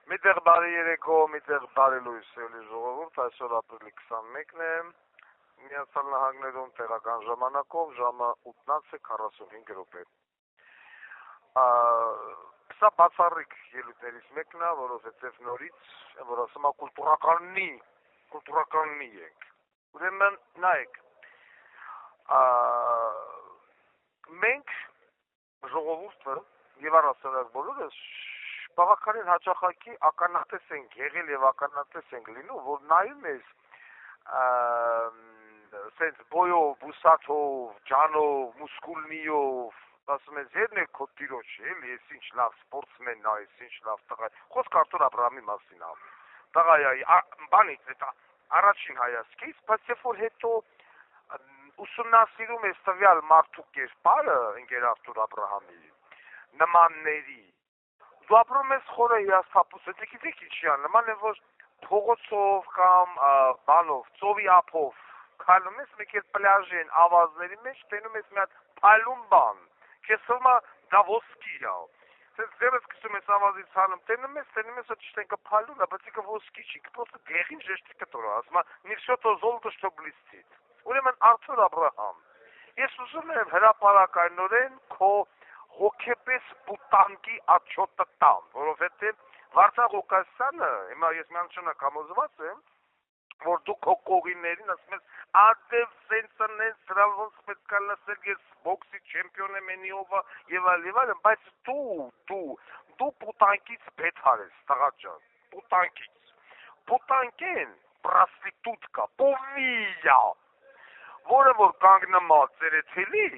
Միտեղ բարի երեկո, միտեղ բարի լույս էլի ժողովուրդ, այսօր ապրիլի 21-ն է, Միացյալ Նահանգներում տեղական ժամանակով ժամը 8:45 րոպե։ Սա բացառիկ ելույթներից մեկն է, որովհետև նորից, որ ասում է կուլտուրականնի ենք։ Ուրեմն նայեք, մենք ժողովուրդը եւ առասարակ բոլորս բավականին հաճախակի ականատես ենք եղել եւ ականատես ենք լինում, որ նայում ես սենց բոյով, բուսաթով, ջանով, մուսկուլնիով, ասում ես երն է քո տիրոջը, էլի, ես ինչ լավ սպորտսմեն է, ես ինչ լավ տղա է, խոսք Արտուր Աբրահամի մասին է, տղա է, բանից, առաջին հայացքից, բայց երբ որ հետո ուսումնասիրում ես տվյալ մարդու կերպարը, ընկեր Արտուր Աբրահամի, նմանների, դու ապրում ես խորը հիասթափուց, դե գիտեք ինչի է, նման է, որ փողոցով կամ բանով, ծովի ափով քայլում ես, մեկ էլ պլաժի են ավազների մեջ, տենում ես մի հատ փայլուն բան, քեզ թվում է դա ոսկի է, սենց ձևը սկսում ես ավազից հանում, տենում ես, հա ճիշտենքը փայլուն է, բայց ինքը ոսկի չի, պրոստը դեղին ժեշտի կտոր է, ասում է, «Ни всё то золото, что блестит»։ Ուրեմն Արտուր Աբրահամ, ես ուզում եմ հրապարակայնորեն քո հոգեպես պուտանկի աչոտը տամ, որովհետև Վարդան Ղուկասյանը, հիմա ես միանշանակ համոզված եմ, որ դու քո կողիններին ասում ես, ադև սենցնեն սրա ոնց պետք է լսել, ես բոքսի չեմպիոն եմ ենիովա եւ այլն, բայց դու պուտանկից բեթար ես, տղա ջան, պուտանկից։ Պուտանկեն պրոստիտուտկա, պովիա, որը որ կանգնում է ծերեթելի,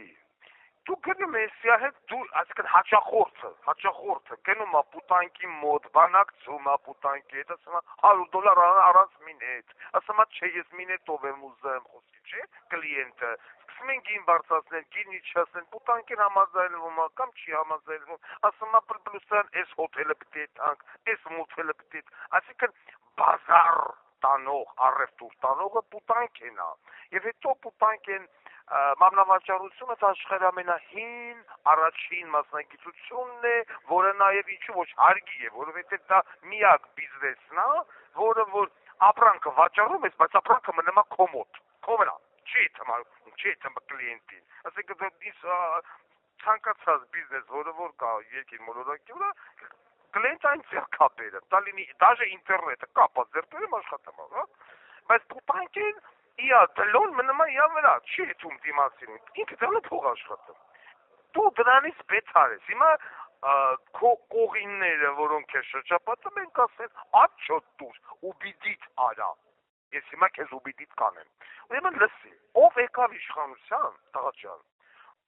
դու գնում ես իա հետ, դու, այսինքն հաճախորդը, գնում է պուտանկի մոտ, բանակցում է պուտանկի հետ, ասում է $100 առանց մինետ, ասում է չէ, ես մինետով եմ ուզում խոսքի, չէ, կլիենտը, սկսում են գին բարձրացնել, գին իջացնել, պուտանկին համաձայնվում է, կամ չի համաձայնվում, ասում է պլուսան, այս հոթելը պիտի տանք, այս մոթելը պիտի, այսինքն բազար տանող, առևտուր տանողը պուտանկեն է, եւ հետո պուտանկեն Մամնավաճառությունը դա աշխարհի ամենահին առաջին մասնագիտությունն է, որը նաև ինչու ոչ հարգի է, որովհետև դա միակ բիզնեսն է, որը որ ապրանքը վաճառում ես, բայց ապրանքը մնում է քո մոտ, քո վրա, չի թվում կլիենտին։ Այսինքն ցանկացած բիզնես, որը որ կա երկիր մոլորակի վրա, կլիենտային ձեռքաբերը, դա լինի, դաժե ինտերնետը կապած ձեռքբերում աշխատում է, հա, բայց պուտանկին իա դլոն մնում է իա վրա, չի հետում դիմացին, ինքը դրանը փող աշխատում, դու դրանից բեցար ես, հիմա քո կողինները, որոնք ես շրջապատում են կասեն, աչոտ դուր, ուբիդիտ արա, ես հիմա քեզ ուբիդիտ կանեմ, ուրեմն լսի, ով եկավ իշխանության, տղա ջան,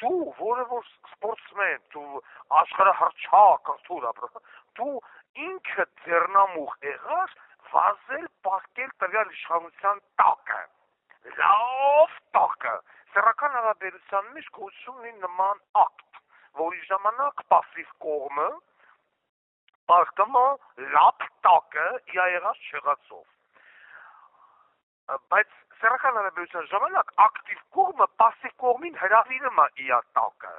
դու, որը որ սպորտսմեն, դու աշխարհահռչակ, դու ինքը ձեռնամուխ եղար վազել պահկել տվյալ իշխանության տակը, լավ տակը, սեռական հարաբերության մեջ գոյություն ունի նման ակտ, որի ժամանակ պասիվ կողմը պահկում է լավ տակը իա եղած չեղածով, բայց սեռական հարաբերության ժամանակ ակտիվ կողմը պասիվ կողմին հրավիրում է իա տակը,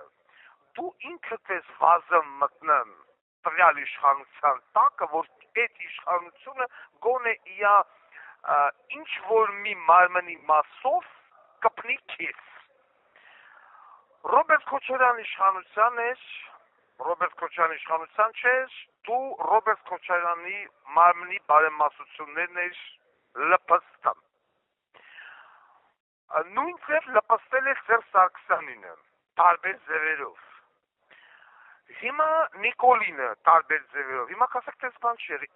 դու ինքդ ես վազը մտնում տվյալ իշխանության տակը, որ այդ իշխանությունը գոնե իա ինչ որ մի մարմնի մասով կպնի քեզ։ Ռոբերտ Քոչարյանի իշխանության ես, Ռոբերտ Քոչարյանի իշխանության չես, դու Ռոբերտ Քոչարյանի մարմնի բարեմասություններն ես լպստում։ Նույն ձև լպստել է Սերժ Սարգսյանինը, տարբեր ձևերով։ Հիմա Նիկոլինը տարբեր ձևերով, հիմա կասեք տես բան չի եղի,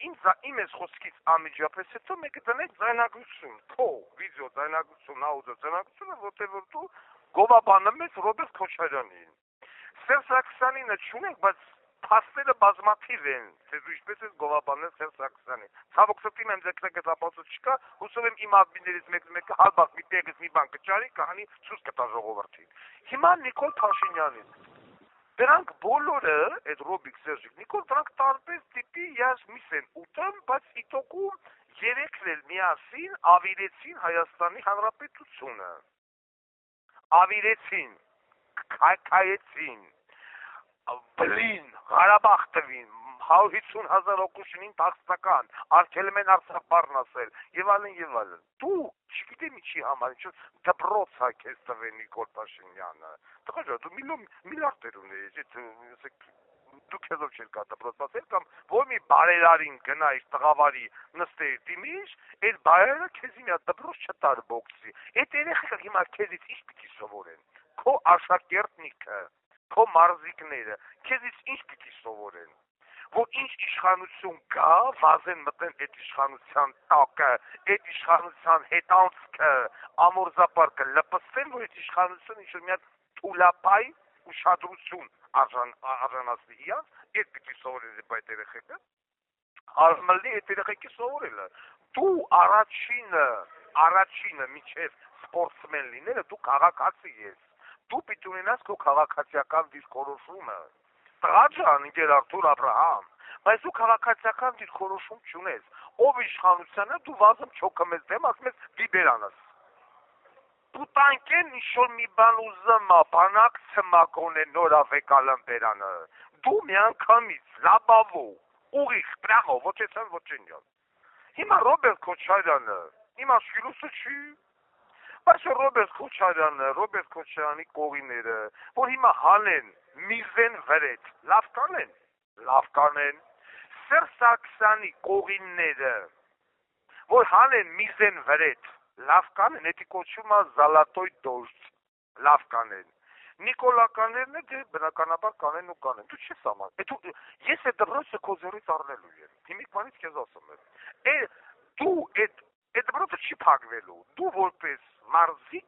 իմ ես խոսքից անմիջապես հետո մեկը դնեք ձայնագրություն, քո վիդեո ձայնագրություն, աուդիո ձայնագրությունը, որտեղ որ դու գովաբանում ես Ռոբերտ Քոչարյանին։ Սերժ Սարգսյանինը չունենք, բայց փաստերը բազմաթիվ են, թե դու ինչպես ես գովաբանել Սերժ Սարգսյանին։ Ցավոք սրտի իմ ձեռքերից ապացույց չկա, հուսով եմ իմ ադմիններից մեկը հալբակ մի տեղից մի բան կճարի, կհանի ցույց կտա ժողովրդին։ Հիմա Նիկոլ Փաշինյանին Դրանք բոլորը, այդ Ռոբիկ Սերժիկ Նիկոլ, դրանք տարբեր տիպի յազմիս են ուտում, բայց իտոքում երեքն էլ միասին ավիրեցին Հայաստանի Հանրապետությունը։ Ավիրեցին, քայքայեցին, բլին, Ղարաբաղ տվին, 150,000 օկուշնին տաքսական, արգելում են Արցախ բառն ասել, եւ այլն եւ այլն։ Դու չգիտեմ ինչի համար, ինչ դպրոց է քեզ տվել Նիկոլ Փաշինյանը։ Տղա ջան, դու միլիարդեր ունես, դու քեզով չեր կա դպրոց ասել կամ որ մի բարերարին գնայր տղավարի նստեիր դիմիշ, այդ բարերը քեզ մի հատ դպրոց չտար բոքսի։ Այդ երեխեքը հիմա քեզից ինչ պիտի սովորեն։ Քո աշակերտնիքը, քո մարզիկները քեզից ինչ պիտի սովորեն։ Որ ինչ իշխանություն կա, վազեն մտեն այդ իշխանության տակը, այդ իշխանության հետանցքը, ամորզապարկը լպստեն, որ այդ իշխանությունը ինչ-որ մի հատ թուլապայ ուշադրություն արժանացնի իրանց, այդ պիտի սովորեն այդ երեխեքը։ Արմալի այդ երեխեքի սովորելը։ Դու առաջինը միջև սպորտսմեն լինելը դու քաղաքացի ես։ Դու պիտի ունենաս քո քաղաքացիական դիրքորոշումը։ Տղա ջան, ընկեր Արթուր Աբրահամ, բայց դու քաղաքացիական դիրքորոշում չունես։ Ով իշխանությանը դու վազում չոքում ես դեմ, ասում ես բիբերանս։ Դու տանկեն ինչ-որ մի բան ուզում ա, բանակ ցմակոն է նոր ավեկալն բերանը։ Դու միանգամից լաբավո, ուղիղ, պրամո, ոչեցան ոչենյալ։ Հիմա Ռոբերտ Քոչարյանը, հիմա շիրուսը չի։ Բայց Ռոբերտ Քոչարյանի կողիները, որ հիմա հանեն միզեն վրետ, լավ կանեն, Սերժ Սարգսյանի կողինները, որ հանեն միզեն վրետ, լավ կանեն, էդի կոչվում է զալատոյ դոշտ, լավ կանեն, Նիկոլականներն է դե բնականաբար կանեն ու կանեն, դու չես աման, ես է դպրոցը քո ձեռից առնելու եմ, հիմիկ մանից քեզ ասում եմ, դու այդ դպրոցը չի փակվելու, դու որպես մարզիկ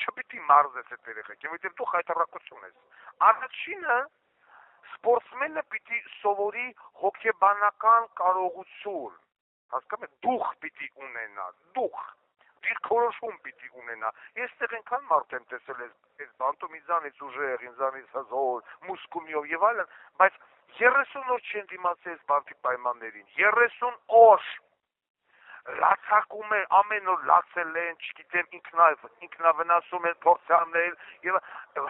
չպիտի մարզես այդ երեխեքին, որովհետև դու խայտարակություն ես, առաջինը սպորտսմենը պիտի սովորի հոգեբանական կարողություն, հասկանում եք, դուխ պիտի ունենա, դուխ, դիրքորոշում պիտի ունենա, ես տեղ ենքան մարդ եմ տեսել ես բանտում ինձանից ուժեղ, ինձանից հզոր, մուսկումիով եւ այլն, բայց 30 օր չեն դիմացել բանտի պայմաններին, 30 օր լացակում է, ամեն օր լացել են, չգիտեմ, ինքնավնասում են փորձաններ եւ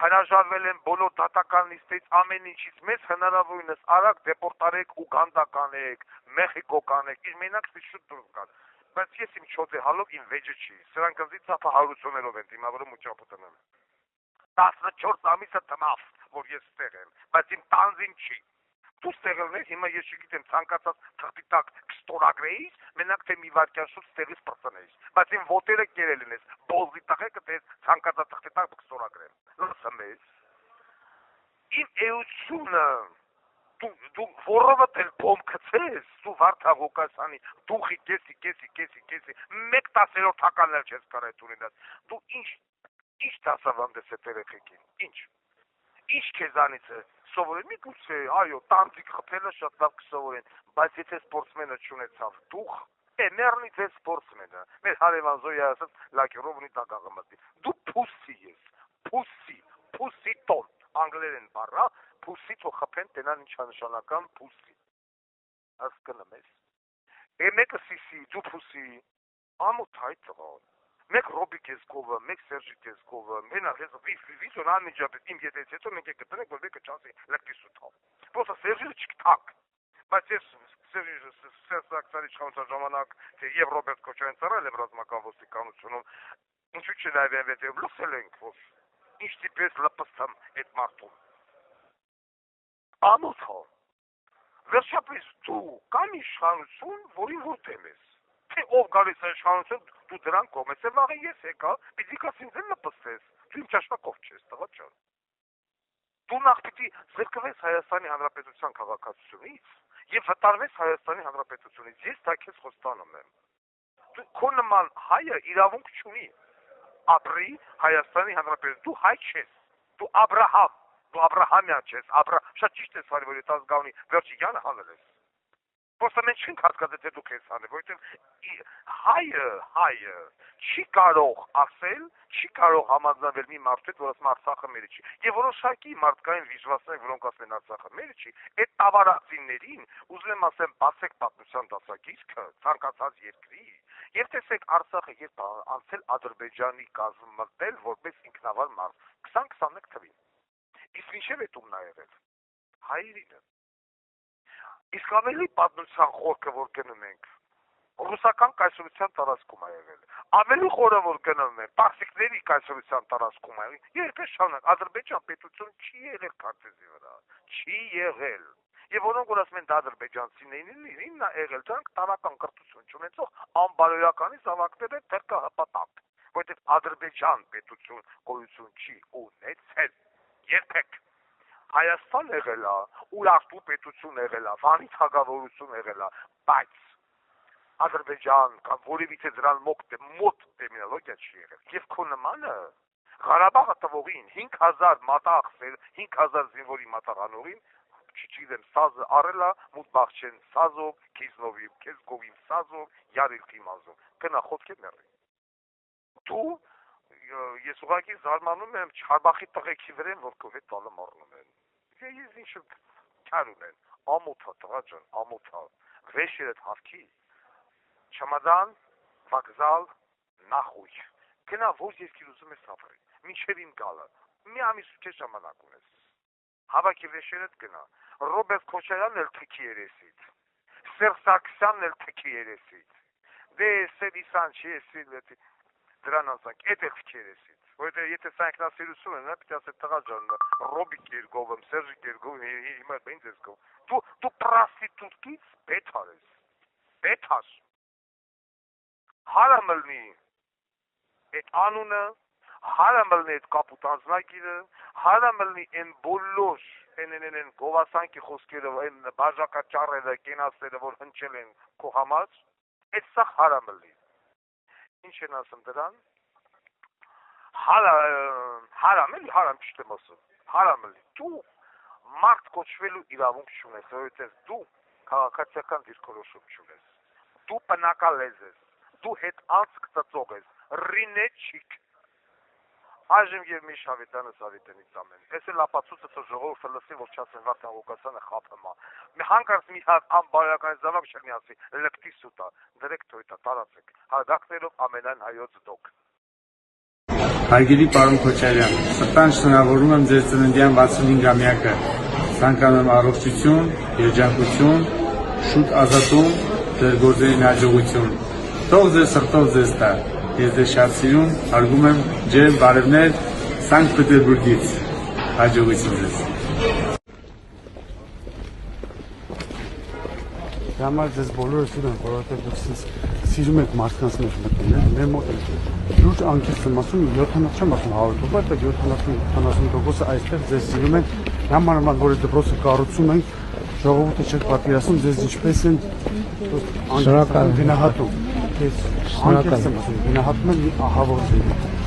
հրաժարվել են բոլոր դատական նիստից ամեն ինչից, մեզ հնարավորինս արագ դեպորտարեք Ուգանդա կանեք, Մեխիկո կանեք, մենակ շուտ դուրս գան, բայց ես իմ չոդեհալով իմ վեճը չի, սրանք ըզի ծափահարություններով են դիմավորում ու ճապուտում եմ, 14 ամիսը թմավ, որ ես ստեղ եմ, բայց իմ տանձին չի, դու ստեղելներ, հիմա ես չգիտեմ ցանկացած թղթի տակ կստորագրեիս, մենակ թե մի վարքյան շուտ ստեղից պրծնեիս, բայց իմ ոտերը կերել ինես, բոզի տղեկը թե ցանկացած թղթի տակ կստորագրեմ, լսում ես, իմ էությունը, դու որովդ էլ բոմ կցես, դու Վարդա Ղուկասյանի, դուխի կեսի, մեկ 10-րդ հականներ չես կարետ ունենաս, դու ինչ դասավանդ ես այդ երեխեքին, ինչ քեզանից է սովորեն, մի գուցե, այո, տանձիկ խփելը շատ լավ կսովորեն, բայց եթե սպորտսմենը չունեցավ դուխ, մեռնի ձեզ սպորտսմենը, մեր հարևան Զոյա ասաց լակերով ունի տակաղը մտնի, դու փուսի ես, փուսի տոն, անգլերեն բառա, փուսի թող խփեն տենան ինչա նշանական փուսի, հասկանում ես, մեկը սիսի, դու փուսի, ամոթ հայ տղան, մեկ Ռոբի Կեսկովը, մեկ Սերժի Կեսկովը, մենակ ես վիզոն անմիջապես իմ ետից հետո մենք կտնենք, որ մեկը չասի լկտի սուտով, պրոստը Սերժիը չկտակ, բայց ես Սերժ Սարգսյանի իշխանության ժամանակ, թե և Ռոբերտ Քոչարյան ծառայել եմ ռազմական ոստիկանությունում, ինչու չնայվեն վետև լսել ենք, որ ինչ տիպես լպստամ այդ մարդում, ամոթ հա, վերջապես դու կամ իշխանություն, որին որդեմ ես, թե ով գալիս է իշխանություն, դու դրան կողմ ես, վաղը ես եկա, պիտի կաս ինձ էլ լպստես, դու իմ ճաշնակով չես, տղա ջան, դու նախ պիտի զրկվես Հայաստանի Հանրապետության քաղաքացիությունից և վտարվես Հայաստանի Հանրապետությունից, ես դա քեզ խոստանում եմ, դու քո նման հայը իրավունք չունի, ապրի Հայաստանի Հանրապետություն, դու հայ չես, դու Աբրահամ, դու Աբրահամյան չես, շատ ճիշտ ես վարի, որ ես ազգանունի վերջի յանը հանել ես, Պրոստը մենք չենք հասկացել, թե դուք ես հանել, որովհետև հայը չի կարող ասել, չի կարող համաձայնվել մի մարդու հետ, որ ասում Արցախը մերը չի։ Եվ որոշակի մարդկային վիժվասներ, որոնք ասում են Արցախը մերը չի, այդ տավարածիներին, ուզում եմ ասեմ, բացեք պատմության դասագիրքը, ցանկացած երկրի, եւ տեսեք Արցախը երբ անցել Ադրբեջանի կազմ մտնել որպես ինքնավար մարդ, 20-21 թվին։ Իսկ ինչև է տունն ա եղել։ Հայերինը։ Իսկ ավելի պատմության խորքը որ գնում ենք, ռուսական կայսրության տարածքում է եղել։ Ավելի խորը որ գնում ենք, պարսիկների կայսրության տարածքում է եղել։ Երկրորդ շարունակ Ադրբեջան պետություն չի եղել քարտեզի վրա, չի եղել։ Եվ որոնք որ ասում են դա ադրբեջանցիներն է եղել, դրանք տարական կրթություն չունեցող անբարոյականի զավակներ են թերքահպատակ, որովհետև Ադրբեջան պետություն գոյություն չի ունեցել։ Երբեք։ Հայաստան եղել է, Ուրարտու պետություն եղել է, Վանի թագավորություն եղել է, բայց Ադրբեջան կամ որևիցե դրան մոտ տերմինոլոգիա չի եղել։ Եվ քո նմանը Ղարաբաղը տվողին 5000 մատաղ, 5000 զինվորի մատաղանողին չգիտեմ, սազը առել է Մուտբախչեն սազով, Քեզգովին սազով, Յարիլքի մազով։ Գնա խոտքե մեռի։ Դու ես ուղղակի զարմանում եմ Չարբախի տղեկի վրա, որ քո հետ տալը մառնում են։ Ես ինչ չարում են, ամոթա տղա ջան, ամոթա։ Վեշերդ հավքի։ Չամադան, վокзал, նախույք։ Գնա ոչ երկիր ուզում ես ապրել։ Մինչև իմ գալը։ Մի ամիս ու քեզ ժամանակ ունես։ Հավաքի վեշերդ գնա։ Ռոբերտ Քոչարյանն էլ թքի երեսից։ Սերժ Սարգսյանն էլ թքի երեսից։ Դե Սերիսան չի էսի դրան ասանք, էդ էլ թքի երեսից։ Որովհետև եթե սա ինքնասիրություն է, պիտի ասել տղա ջան, Ռոբիկ Երգովым, Սերժիկ Երգովым, հիմա ինձ ես գով։ Դու պրոստիտուտկից բեթար ես։ Բեթար։ Հարամլնի այդ անունը, հարամլնի այդ կապուտ անձնագիրը, հարամլնի այն բոլոր են գովասանքի խոսքերը, այն բաժակաճառերը, կենացները, որ հնչել են քո համար, այդ սա հարամլնի։ Ինչ են ասում դրան։ Հարամ էլի, հարամ ճիշտ եմ ասում, հարամլնի։ Դու մարդ կոչվելու իրավունք չունես, որովհետև դու քաղաքացիական դիրքորոշում չունես։ Դու բնակալեզ ես, դու հետ անցք ծծող ես, ռինեչիկ։ Այժմ եւ մի շավետանը Սավետենից ամեն։ Էս էլ ապացույցը ծո ժողովուրդը լսի, որ չասեն Վարդան Ղուկասյանը խափեմա։ Մի հանկարծ մի հատ անբարոյական զավակ չգնի ասի, լկտի սուտա, դրեք թոյտա, տարածեք։ Հարգակներով ամենայն հայոց դոկ։ Հարգելի պարոն Քոչարյան, սրտան շնորհավորում եմ ձեր ծննդյան 65-ամյակը։ Ցանկանում եմ առողջություն, երջանկություն, շուտ ազատում, ձեր գործերին հաջողություն։ Թող ձեր սրտով ձեզ տա։ Ես ձեզ շատ սիրում, հարգում եմ, ջերմ բարևներ Սանկտ Պետերբուրգից։ Հաջողություն ձեզ։ Համար ձեզ բոլորը սիրում, որովհետև դուք սիրում եք մարդկանց մեջ մտնել, մեր մոտ լուրջ անկեղծ եմ ասում, 70 չեմ ասում 100%, 70-80% այստեղ ձեզ սիրում են, նամանավանդ որ դպրոցը կառուցում ենք, ժողովուրդը չեք պատկերացնում, ձեզ ինչպես են անկեղծ գնահատում, ես անկեղծ եմ ասում, գնահատում են ահավոր ձեզ։